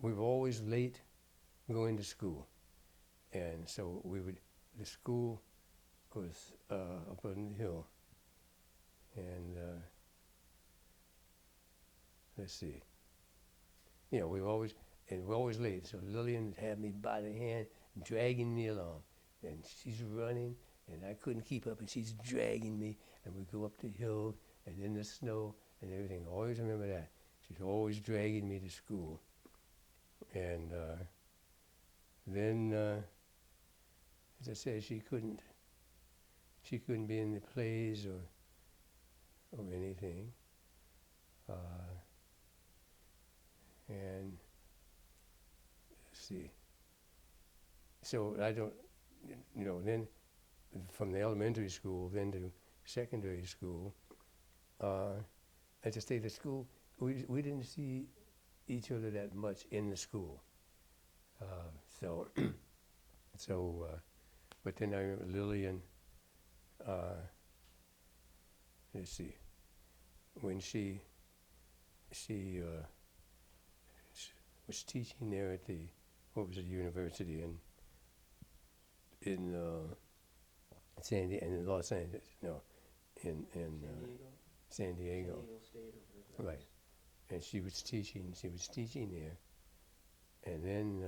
we were always late going to school. And so the school was up on the hill. And let's see, we were always late. So Lillian had me by the hand, dragging me along. And she's running, and I couldn't keep up, and she's dragging me. And we go up the hill, and in the snow, and everything. Always remember that. She's always dragging me to school. And then, as I said, she couldn't be in the plays or anything. And let's see. So I don't, then from the elementary school, then to secondary school, as I say, the school, we didn't see each other that much in the school. So, but then I remember Lillian, let's see, when she was teaching there at the university in Los Angeles, no, in San Diego. San Diego State or whatever. Right. And she was teaching there, and then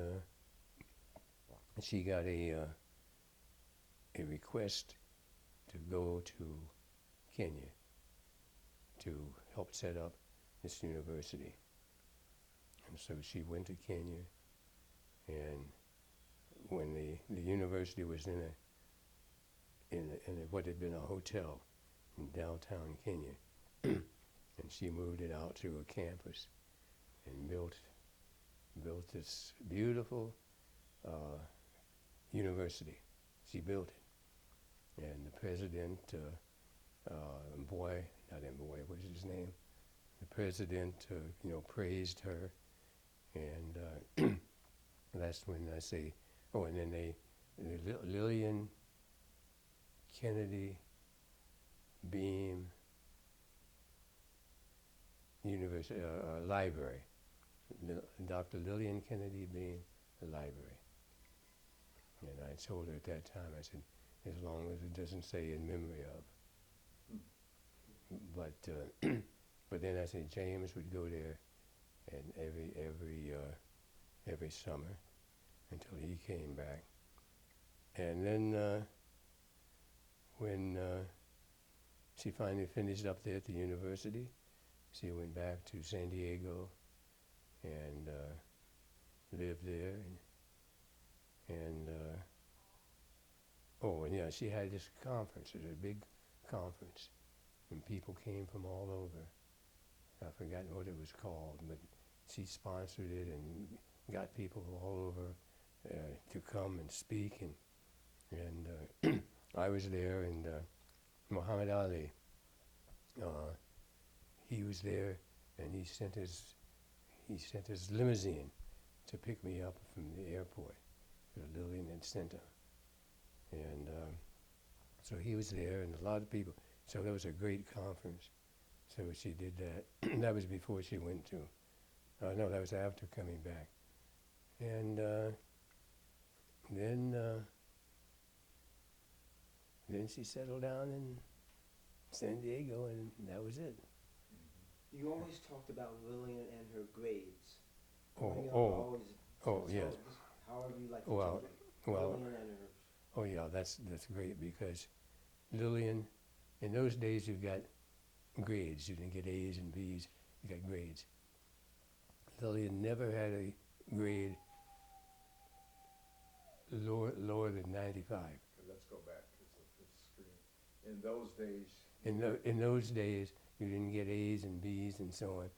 she got a request to go to Kenya to help set up this university. And so she went to Kenya, and when the university was in what had been a hotel in downtown Kenya, and she moved it out to a campus and built this beautiful university. She built it, and the president, what was his name? The president, praised her, and that's when I say, and then Lillian Kennedy Beam University Library, Dr. Lillian Kennedy Beam Library. And I told her at that time, I said, as long as it doesn't say in memory of. But then I said James would go there, and every summer until he came back. And then when she finally finished up there at the university, she went back to San Diego and lived there. And she had this conference. It was a big conference, and people came from all over. I've forgotten what it was called, but she sponsored it and got people all over to come and speak. And I was there, and Muhammad Ali, he was there, and he sent his limousine to pick me up from the airport. Lillian had sent him. And so he was there, and a lot of people. So that was a great conference. So she did that. That was before she went to, no, that was after coming back. And then she settled down in San Diego, and that was it. You always talked about Lillian and her grades. Yes. However you like to Well, take it. Lillian and her. Oh yeah, that's great, because Lillian, in those days you got grades. You didn't get A's and B's, you got grades. Lillian never had a grade lower than 95. Let's go back to the screen. In those days. In those days, you didn't get A's and B's and so on.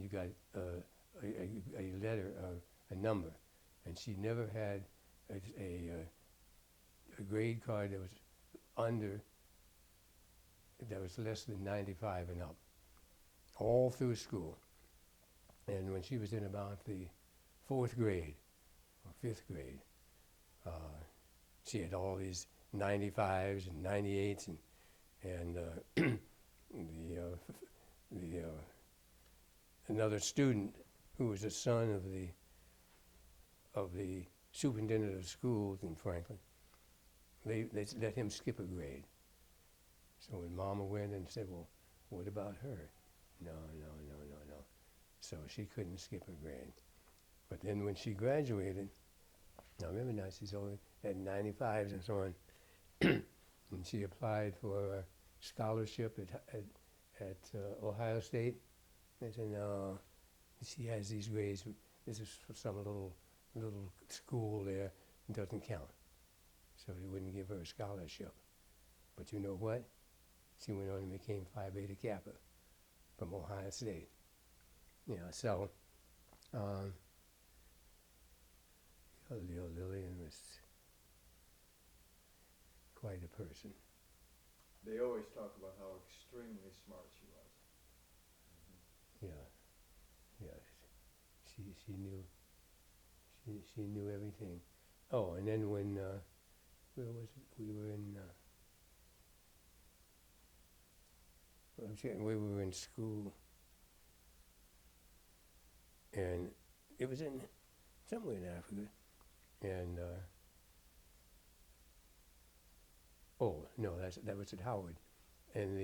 You got a letter, a number, and she never had a grade card that was less than 95 and up, all through school. And when she was in about the 4th grade or 5th grade, she had all these 95s and 98s, and another student who was a son of the of the superintendent of schools in Franklin. They let him skip a grade. So when Mama went and said, well, what about her? No. So she couldn't skip a grade. But then when she graduated, now remember now she's only at 95s and so on, and she applied for a scholarship at Ohio State. They said, no, she has these grades. This is for some little school there. It doesn't count. So they wouldn't give her a scholarship. But you know what? She went on and became Phi Beta Kappa from Ohio State. You know, so Lillian was quite a person. They always talk about how extremely smart she was. Yeah. She knew everything. Oh, and then when where was it? We were in. We were in school, and it was in somewhere in Africa, and oh no, that was at Howard, and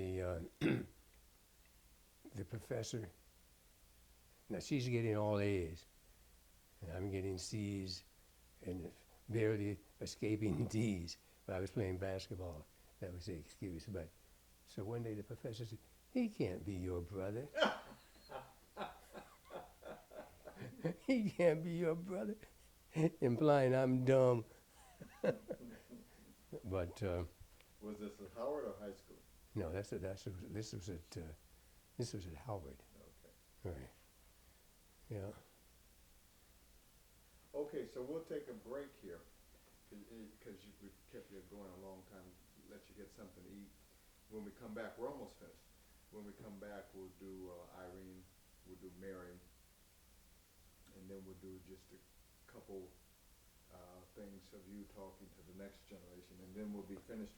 the professor. Now she's getting all A's, and I'm getting C's, and barely escaping D's. But I was playing basketball. That was the excuse. But so one day the professor said, "He can't be your brother. He can't be your brother," implying I'm dumb. But Was this at Howard or high school? no, this was at Howard. Okay. Right. Yeah. Okay, so we'll take a break here, because we've kept you going a long time, let you get something to eat. When we come back, we're almost finished. When we come back, we'll do Irene, we'll do Mary, and then we'll do just a couple things of you talking to the next generation, and then we'll be finished with